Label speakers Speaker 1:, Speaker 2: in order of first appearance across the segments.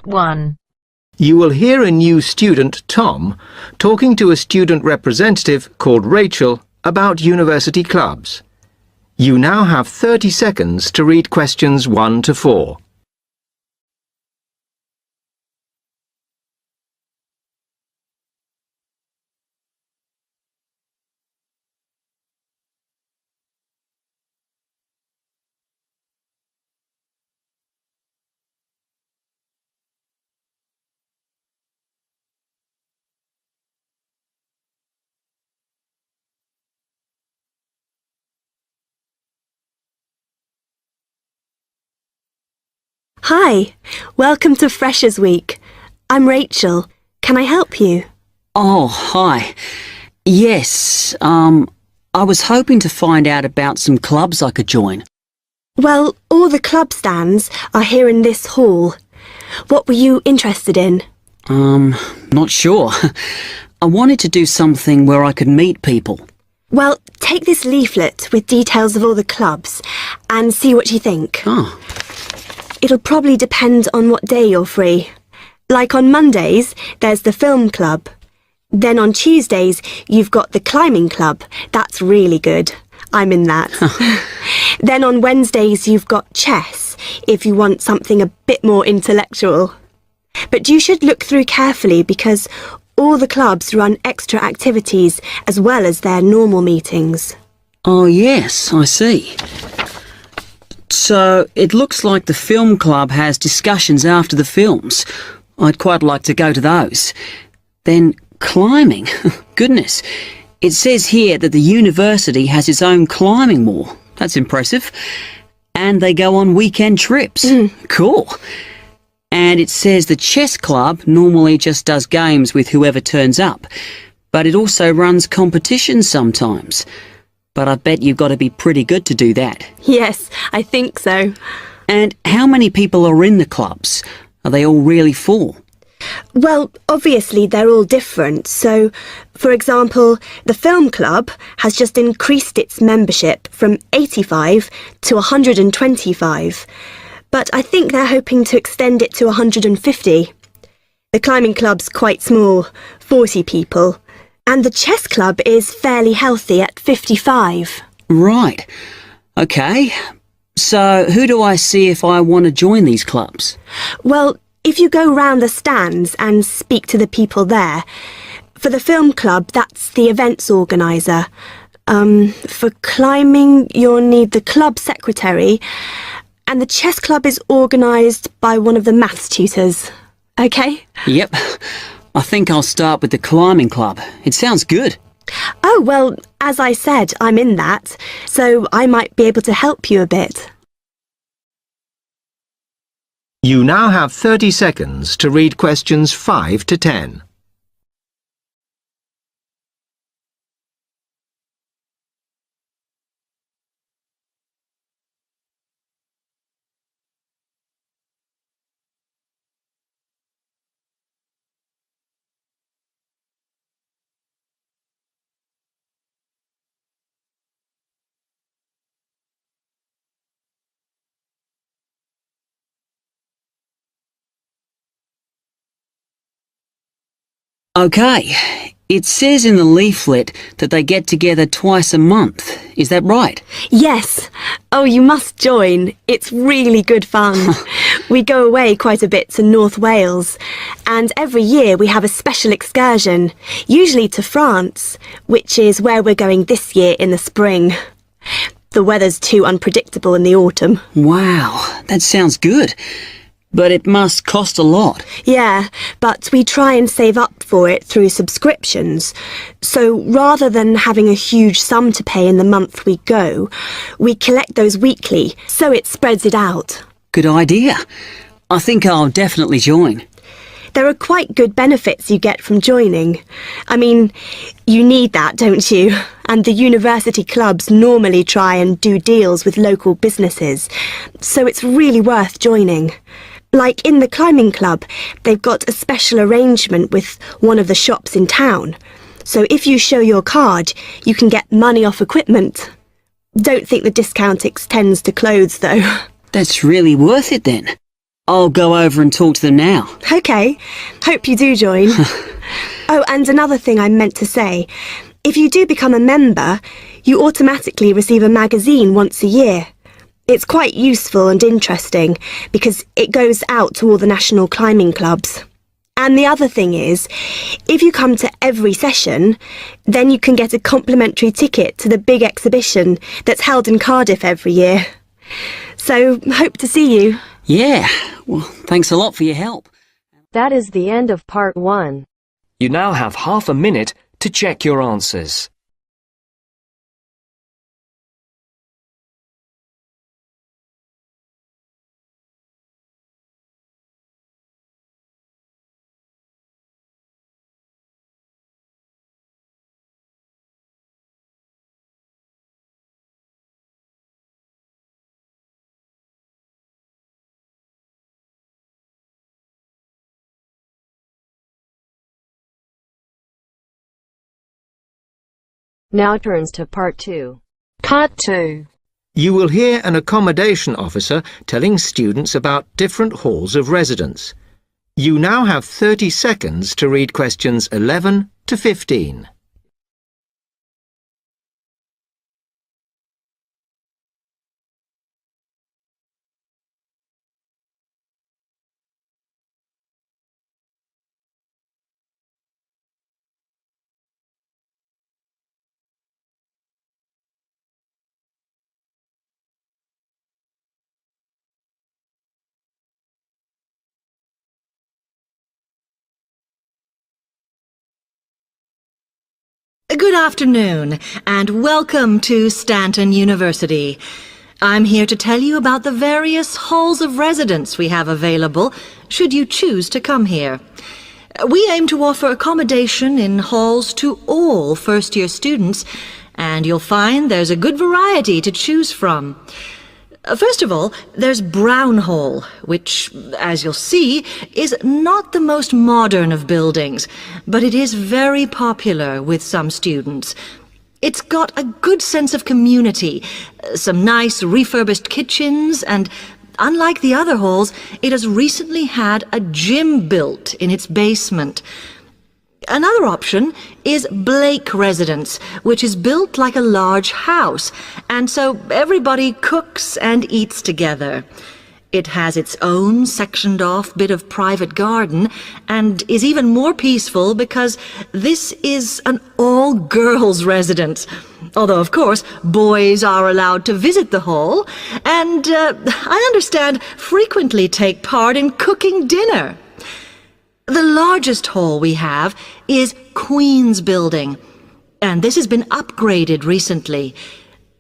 Speaker 1: Part 1.
Speaker 2: You will hear a new student, Tom, talking to a student representative called Rachel about university clubs. You now have 30 seconds to read questions 1 to 4.
Speaker 3: Hi, welcome to Freshers Week. I'm Rachel. Can I help you?
Speaker 4: Oh, hi. Yes, I was hoping to find out about some clubs I could join.
Speaker 3: Well, all the club stands are here in this hall. What were you interested in?
Speaker 4: Not sure. I wanted to do something where I could meet people.
Speaker 3: Well, take this leaflet with details of all the clubs and see what you think.
Speaker 4: Oh.
Speaker 3: It'll probably depend on what day you're free. Like on Mondays, there's the film club. Then on Tuesdays, you've got the climbing club. That's really good. I'm in that. Then on Wednesdays, you've got chess, if you want something a bit more intellectual. But you should look through carefully because all the clubs run extra activities as well as their normal meetings.
Speaker 4: Oh, yes, I see. So, it looks like the film club has discussions after the films. I'd quite like to go to those. Then climbing. Goodness. It says here that the university has its own climbing wall. That's impressive. And they go on weekend trips. Cool. And it says the chess club normally just does games with whoever turns up. But it also runs competitions sometimes. But I bet you've got to be pretty good to do that.
Speaker 3: Yes, I think so.
Speaker 4: And how many people are in the clubs? Are they all really full?
Speaker 3: Well, obviously they're all different. So, for example, the film club has just increased its membership from 85 to 125. But I think they're hoping to extend it to 150. The climbing club's quite small, 40 people. And the chess club is fairly healthy at 55.
Speaker 4: Right. Okay. So who do I see if I want to join these clubs?
Speaker 3: Well, if you go round the stands and speak to the people there, for the film club, that's the events organiser. For climbing, you'll need the club secretary, and the chess club is organised by one of the maths tutors. OK?
Speaker 4: Yep. I think I'll start with the climbing club. It sounds good.
Speaker 3: Oh, well, as I said, I'm in that, so I might be able to help you a bit.
Speaker 2: You now have 30 seconds to read questions 5 to 10.
Speaker 4: Okay. It says in the leaflet that they get together twice a month. Is that right?
Speaker 3: Yes. Oh, you must join. It's really good fun. We go away quite a bit to North Wales, and every year we have a special excursion, usually to France, which is where we're going this year in the spring. The weather's too unpredictable in the autumn.
Speaker 4: Wow, that sounds good. But it must cost a lot.
Speaker 3: Yeah, but we try and save up for it through subscriptions. So rather than having a huge sum to pay in the month we go, we collect those weekly, so it spreads it out.
Speaker 4: Good idea. I think I'll definitely join.
Speaker 3: There are quite good benefits you get from joining. I mean, you need that, don't you? And the university clubs normally try and do deals with local businesses, so it's really worth joining. Like in the climbing club, they've got a special arrangement with one of the shops in town. So if you show your card, you can get money off equipment. Don't think the discount extends to clothes, though.
Speaker 4: That's really worth it then. I'll go over and talk to them now.
Speaker 3: OK. Hope you do join. Oh, and another thing I meant to say. If you do become a member, you automatically receive a magazine once a year. It's quite useful and interesting because it goes out to all the national climbing clubs. And the other thing is, if you come to every session, then you can get a complimentary ticket to the big exhibition that's held in Cardiff every year. So, hope to see you.
Speaker 4: Yeah, well, thanks a lot for your help.
Speaker 1: That is the end of part 1.
Speaker 5: You now have half a minute to check your answers.
Speaker 1: Now turns to part 2. Part 2.
Speaker 2: You will hear an accommodation officer telling students about different halls of residence. You now have 30 seconds to read questions 11 to 15.
Speaker 6: Good afternoon, and welcome to Stanton University. I'm here to tell you about the various halls of residence we have available, should you choose to come here. We aim to offer accommodation in halls to all first-year students, and you'll find there's a good variety to choose from. First of all, there's Brown Hall, which, as you'll see, is not the most modern of buildings, but it is very popular with some students. It's got a good sense of community, some nice refurbished kitchens, and unlike the other halls, it has recently had a gym built in its basement. Another option is Blake Residence, which is built like a large house, and so everybody cooks and eats together. It has its own sectioned-off bit of private garden and is even more peaceful because this is an all-girls residence. Although, of course, boys are allowed to visit the hall and, I understand, frequently take part in cooking dinner. The largest hall we have is Queen's Building, and this has been upgraded recently.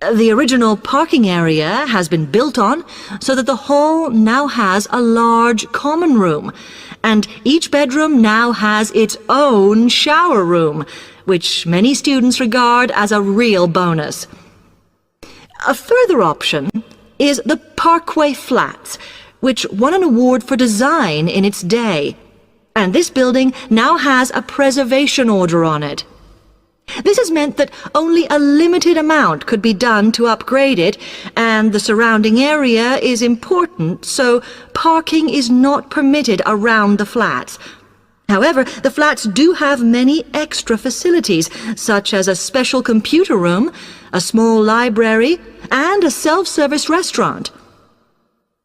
Speaker 6: The original parking area has been built on so that the hall now has a large common room, and each bedroom now has its own shower room, which many students regard as a real bonus. A further option is the Parkway Flats, which won an award for design in its day. And this building now has a preservation order on it. This has meant that only a limited amount could be done to upgrade it, and the surrounding area is important, so parking is not permitted around the flats. However, the flats do have many extra facilities, such as a special computer room, a small library, and a self-service restaurant.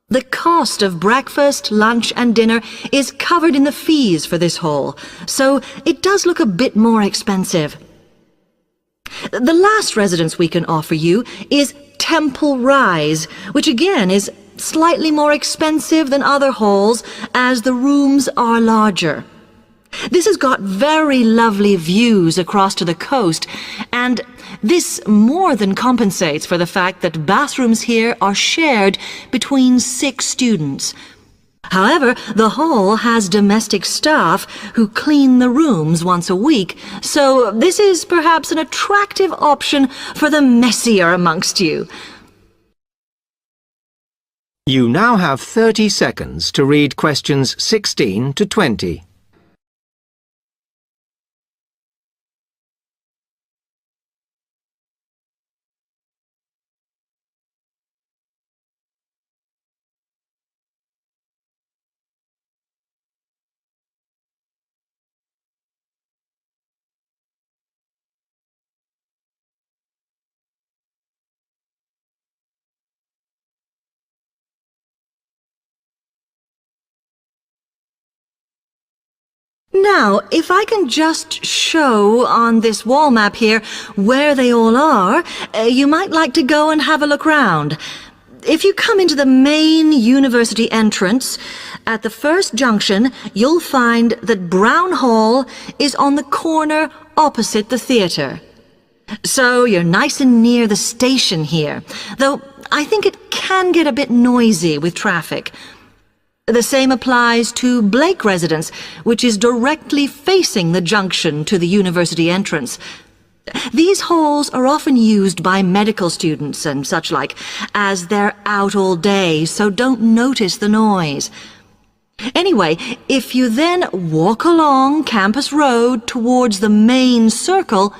Speaker 6: The cost of breakfast, lunch and dinner is covered in the fees for this hall, so it does look a bit more expensive. The last residence we can offer you is Temple Rise, which again is slightly more expensive than other halls as the rooms are larger. This has got very lovely views across to the coast, and this more than compensates for the fact that bathrooms here are shared between 6 students. However, the hall has domestic staff who clean the rooms once a week, so this is perhaps an attractive option for the messier amongst you.
Speaker 2: You now have 30 seconds to read questions 16 to 20.
Speaker 6: Now, if I can just show on this wall map here where they all are, you might like to go and have a look round. If you come into the main university entrance, at the first junction, you'll find that Brown Hall is on the corner opposite the theatre. So you're nice and near the station here, though I think it can get a bit noisy with traffic. The same applies to Blake Residence, which is directly facing the junction to the university entrance. These halls are often used by medical students and such like, as they're out all day, so don't notice the noise. Anyway, if you then walk along Campus Road towards the main circle,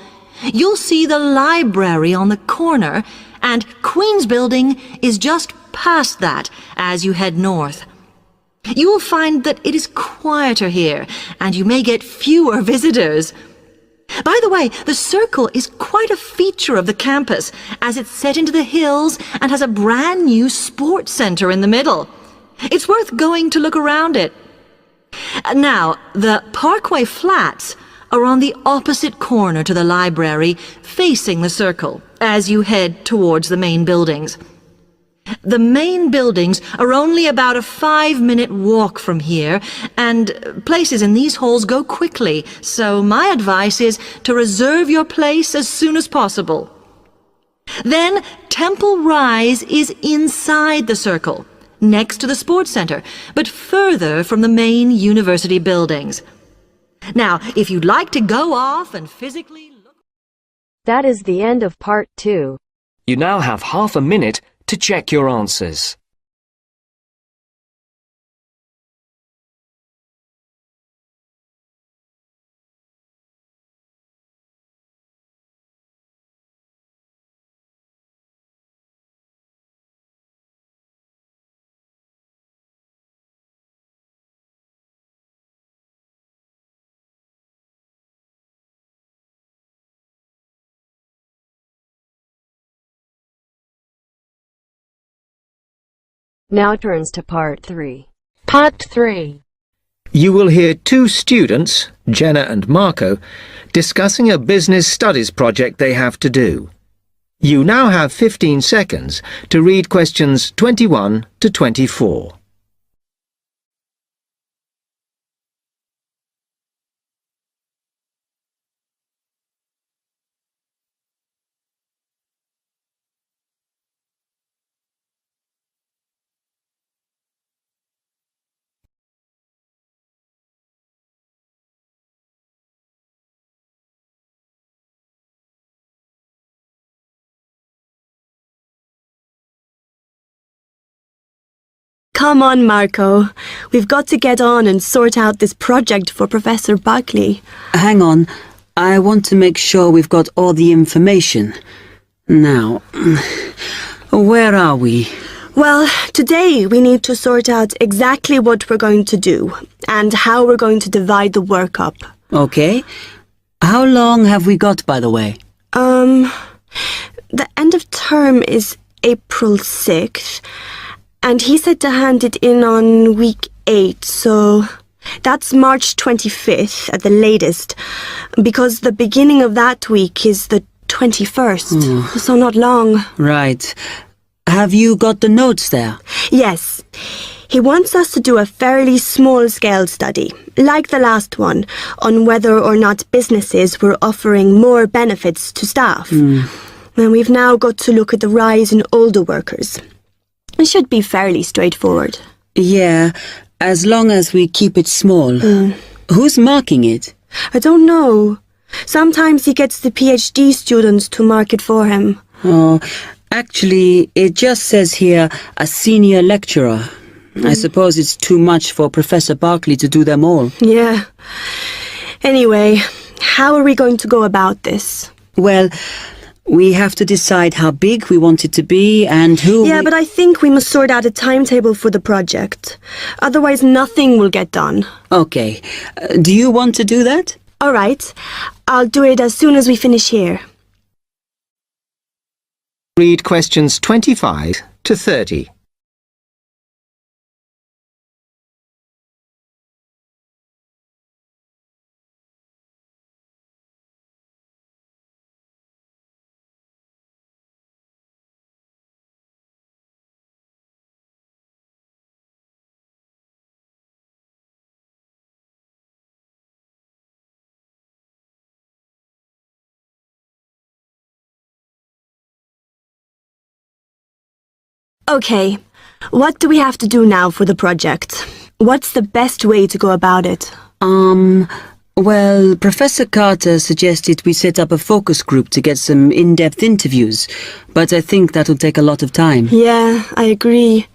Speaker 6: you'll see the library on the corner, and Queen's Building is just past that as you head north. You will find that it is quieter here, and you may get fewer visitors. By the way, the circle is quite a feature of the campus, as it's set into the hills and has a brand new sports center in the middle. It's worth going to look around it. Now, the Parkway Flats are on the opposite corner to the library, facing the circle, as you head towards the main buildings. The main buildings are only about a 5-minute walk from here, and places in these halls go quickly, so my advice is to reserve your place as soon as possible. Then Temple Rise is inside the circle, next to the sports center, but further from the main university buildings. Now, if you'd like to go off and physically look...
Speaker 1: That is the end of part 2.
Speaker 5: You now have half a minute to check your answers.
Speaker 1: Now turns to part 3. Part 3.
Speaker 2: You will hear two students, Jenna and Marco, discussing a business studies project they have to do. You now have 15 seconds to read questions 21 to 24.
Speaker 3: Come on, Marco. We've got to get on and sort out this project for Professor Buckley.
Speaker 4: Hang on, I want to make sure we've got all the information. Now, where are we?
Speaker 3: Well, today we need to sort out exactly what we're going to do and how we're going to divide the work up.
Speaker 4: Okay. How long have we got, by the way?
Speaker 3: The end of term is April 6th. And he said to hand it in on week 8, so that's March 25th at the latest, because the beginning of that week is the 21st, so not long.
Speaker 4: Right. Have you got the notes there?
Speaker 3: Yes. He wants us to do a fairly small-scale study, like the last one, on whether or not businesses were offering more benefits to staff. And we've now got to look at the rise in older workers. It should be fairly straightforward.
Speaker 4: Yeah, as long as we keep it small. Who's marking it?
Speaker 3: I don't know. Sometimes he gets the PhD students to mark it for him.
Speaker 4: Oh, actually, it just says here, a senior lecturer. I suppose it's too much for Professor Barclay to do them all.
Speaker 3: Yeah. Anyway, how are we going to go about this?
Speaker 4: Well, we have to decide how big we want it to be and who...
Speaker 3: Yeah, but I think we must sort out a timetable for the project. Otherwise, nothing will get done.
Speaker 4: Okay. Do you want to do that?
Speaker 3: All right. I'll do it as soon as we finish here.
Speaker 2: Read questions 25 to 30.
Speaker 3: Okay, what do we have to do now for the project? What's the best way to go about it?
Speaker 4: Well, Professor Carter suggested we set up a focus group to get some in-depth interviews, but I think that'll take a lot of time.
Speaker 3: Yeah, I agree.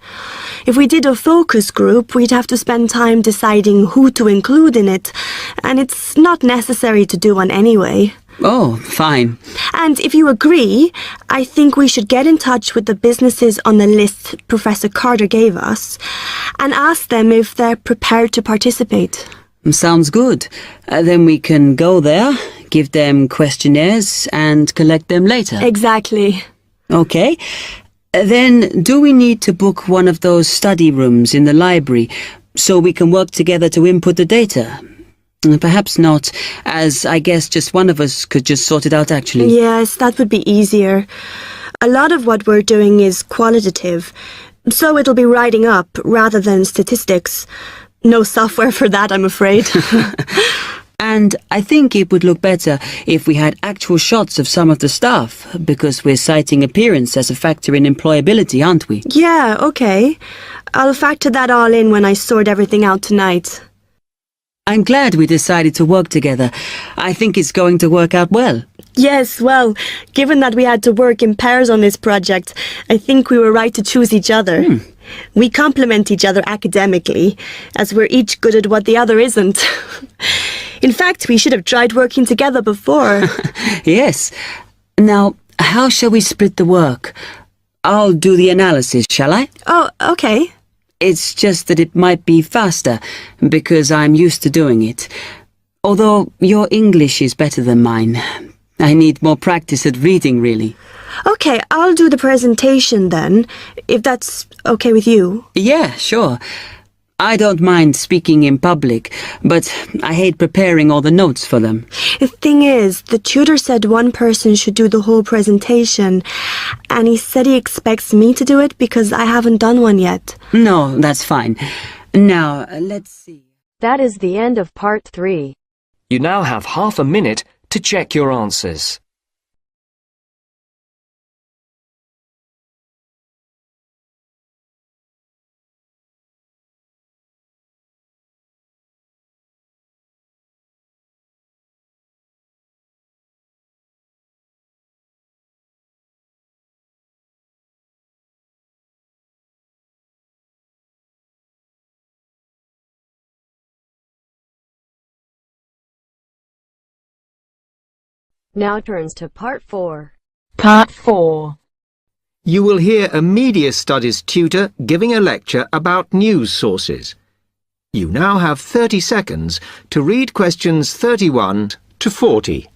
Speaker 3: If we did a focus group, we'd have to spend time deciding who to include in it, and it's not necessary to do one anyway.
Speaker 4: Oh, fine.
Speaker 3: And if you agree, I think we should get in touch with the businesses on the list Professor Carter gave us and ask them if they're prepared to participate.
Speaker 4: Sounds good. Then we can go there, give them questionnaires, and collect them later.
Speaker 3: Exactly.
Speaker 4: Okay. Then, do we need to book one of those study rooms in the library so we can work together to input the data? Perhaps not, as I guess just one of us could just sort it out actually.
Speaker 3: Yes, that would be easier. A lot of what we're doing is qualitative, so it'll be writing up rather than statistics. No software for that, I'm afraid.
Speaker 4: And I think it would look better if we had actual shots of some of the staff, because we're citing appearance as a factor in employability, aren't we?
Speaker 3: Yeah, okay. I'll factor that all in when I sort everything out tonight.
Speaker 4: I'm glad we decided to work together. I think it's going to work out well.
Speaker 3: Yes, well, given that we had to work in pairs on this project, I think we were right to choose each other. We complement each other academically, as we're each good at what the other isn't. In fact, we should have tried working together before.
Speaker 4: Yes. Now, how shall we split the work? I'll do the analysis, shall I?
Speaker 3: Oh, okay.
Speaker 4: It's just that it might be faster, because I'm used to doing it. Although your English is better than mine. I need more practice at reading, really.
Speaker 3: Okay, I'll do the presentation then, if that's okay with you.
Speaker 4: Yeah, sure. I don't mind speaking in public, but I hate preparing all the notes for them.
Speaker 3: The thing is, the tutor said one person should do the whole presentation, and he said he expects me to do it because I haven't done one yet.
Speaker 4: No, that's fine. Now, let's see.
Speaker 1: That is the end of part 3.
Speaker 5: You now have half a minute to check your answers.
Speaker 1: Now turns to part 4.
Speaker 7: Part 4.
Speaker 2: You will hear a media studies tutor giving a lecture about news sources. You now have 30 seconds to read questions 31 to 40.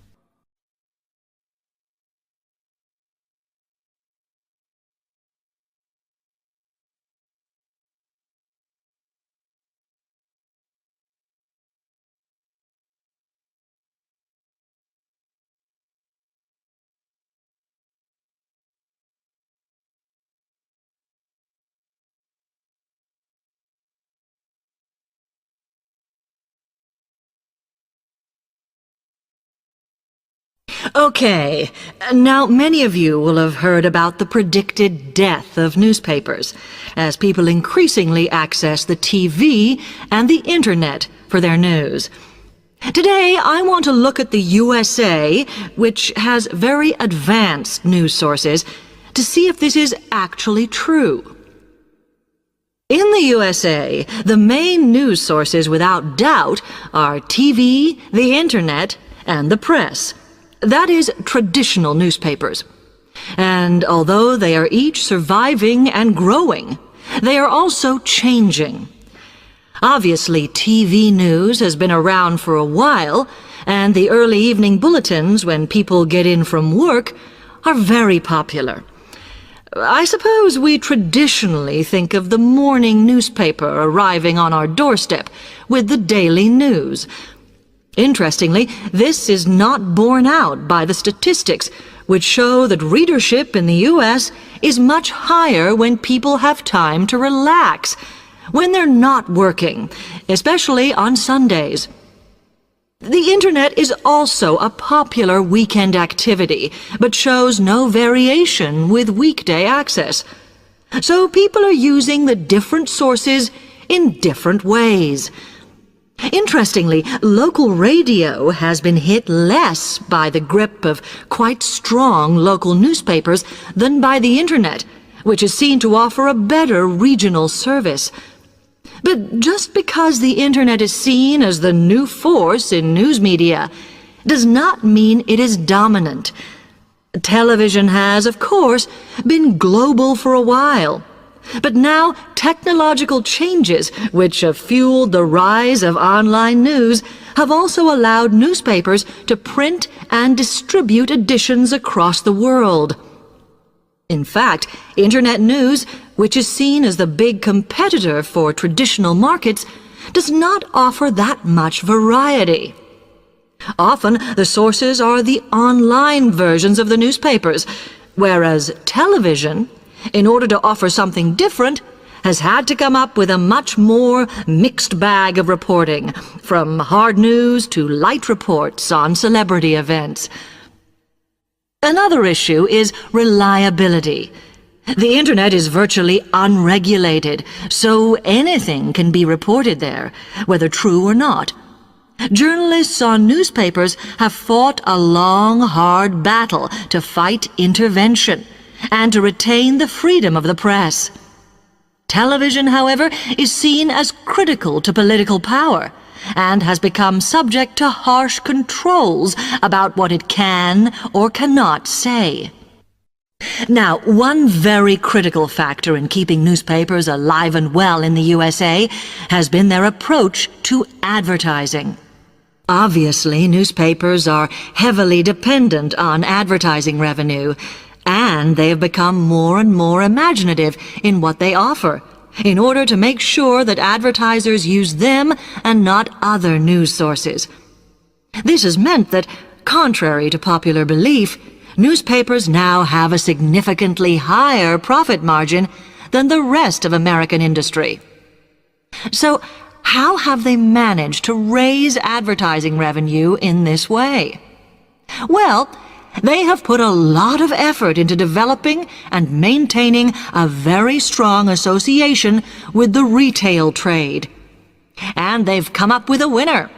Speaker 6: Okay, now many of you will have heard about the predicted death of newspapers, as people increasingly access the TV and the internet for their news. Today, I want to look at the USA, which has very advanced news sources, to see if this is actually true. In the USA, the main news sources without doubt are TV, the internet, and the press. That is, traditional newspapers. And although they are each surviving and growing, they are also changing. Obviously, TV news has been around for a while, and the early evening bulletins, when people get in from work, are very popular. I suppose we traditionally think of the morning newspaper arriving on our doorstep with the daily news. Interestingly, this is not borne out by the statistics, which show that readership in the U.S. is much higher when people have time to relax, when they're not working, especially on Sundays. The internet is also a popular weekend activity, but shows no variation with weekday access. So people are using the different sources in different ways. Interestingly, local radio has been hit less by the grip of quite strong local newspapers than by the internet, which is seen to offer a better regional service. But just because the internet is seen as the new force in news media does not mean it is dominant. Television has, of course, been global for a while. But now technological changes, which have fueled the rise of online news, have also allowed newspapers to print and distribute editions across the world. In fact, Internet news, which is seen as the big competitor for traditional markets, does not offer that much variety. Often, the sources are the online versions of the newspapers, whereas television, in order to offer something different, has had to come up with a much more mixed bag of reporting, from hard news to light reports on celebrity events. Another issue is reliability. The internet is virtually unregulated, so anything can be reported there, whether true or not. Journalists on newspapers have fought a long, hard battle to fight intervention and to retain the freedom of the press. Television, however, is seen as critical to political power and has become subject to harsh controls about what it can or cannot say. Now, one very critical factor in keeping newspapers alive and well in the USA has been their approach to advertising. Obviously, newspapers are heavily dependent on advertising revenue, and they have become more and more imaginative in what they offer, in order to make sure that advertisers use them and not other news sources. This has meant that, contrary to popular belief, newspapers now have a significantly higher profit margin than the rest of American industry. So, how have they managed to raise advertising revenue in this way? Well, they have put a lot of effort into developing and maintaining a very strong association with the retail trade. And they've come up with a winner.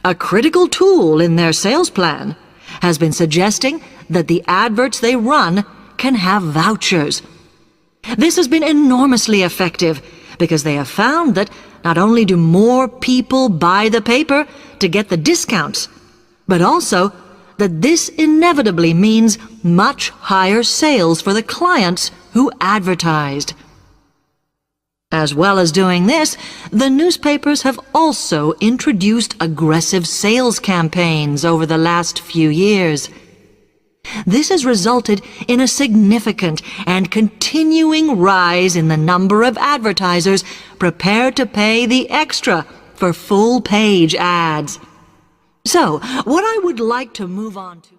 Speaker 6: A critical tool in their sales plan has been suggesting that the adverts they run can have vouchers. This has been enormously effective because they have found that not only do more people buy the paper to get the discounts, but also that this inevitably means much higher sales for the clients who advertised. As well as doing this, the newspapers have also introduced aggressive sales campaigns over the last few years. This has resulted in a significant and continuing rise in the number of advertisers prepared to pay the extra for full-page ads. So, what I would like to move on to...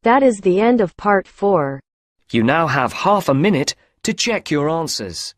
Speaker 1: That is the end of part 4.
Speaker 5: You now have half a minute to check your answers.